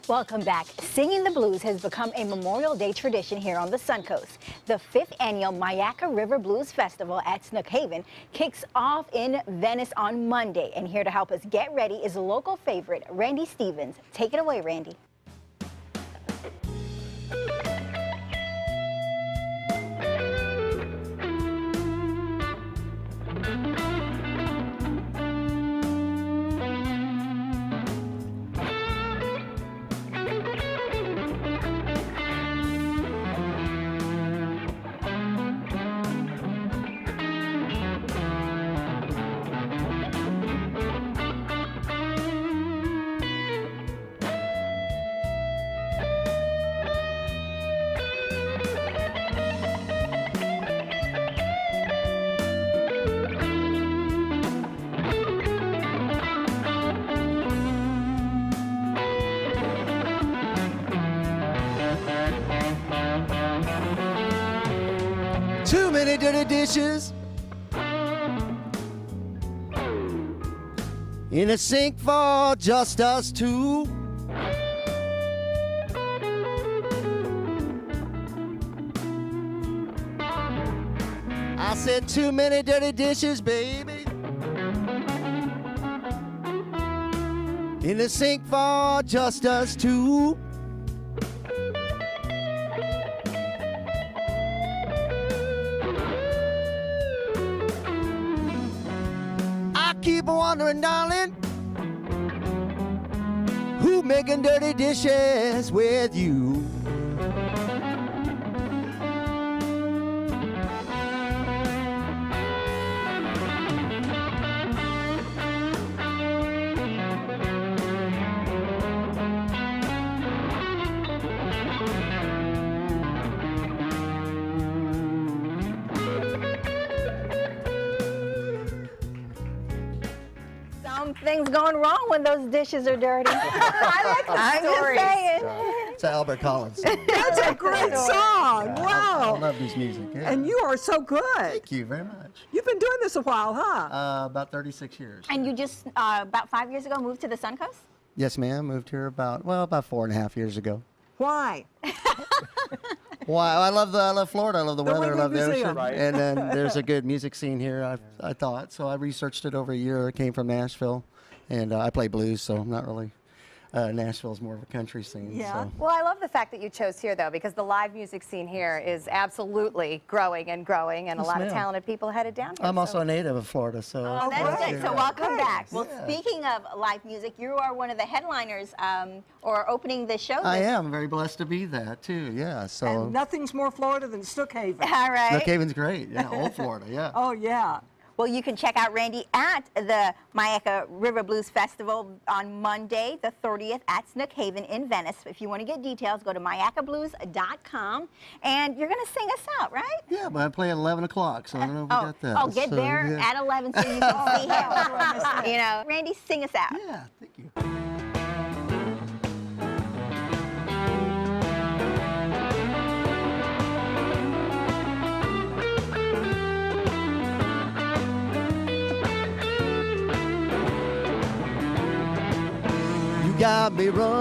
Welcome back. Singing the Blues has become a Memorial Day tradition here on the Suncoast. The 5th annual Myakka River Blues Festival at Snook Haven kicks off in Venice on Monday. And here to help us get ready is local favorite Randy Stevens. Take it away, Randy. Too many dirty dishes in a sink for just us two. I said too many dirty dishes, baby, in a sink for just us two. Keep wondering, darling, who making dirty dishes with you? Something's going wrong when those dishes are dirty. I like the story. Just saying. It's Albert Collins. That's a great song. Wow. I love his music. Yeah. And you are so good. Thank you very much. You've been doing this a while, huh? About 36 years. And you just, about 5 years ago, moved to the Suncoast? Yes, ma'am. Moved here about 4.5 years ago. Why? Why? I love Florida. I love the weather. I love the ocean. Right. And then there's a good music scene here, I thought. So I researched it over a year. I came from Nashville, and I play blues, so I'm not really. Nashville's more of a country scene. Yeah. So. Well, I love the fact that you chose here, though, because the live music scene here is absolutely growing and growing, and Yes, a lot ma'am. of talented people headed down here. I'm also a native of Florida, so. Oh, that's great. good. So welcome back. Well, Yeah. speaking of live music, you are one of the headliners or opening the show. I am very blessed to be that, too, yeah. So. And nothing's more Florida than Snook Haven. All right. Snook Haven's great, yeah, old Florida, yeah. Oh, yeah. Well, you can check out Randy at the Myakka River Blues Festival on Monday, the 30th, at Snook Haven in Venice. If you want to get details, go to myakkablues.com. And you're going to sing us out, right? Yeah, but I play at 11 o'clock, so I don't know if we got that. Oh, get So, there yeah. at 11 so you can see him. You know, Randy, sing us out. Yeah, thank you. You got me running.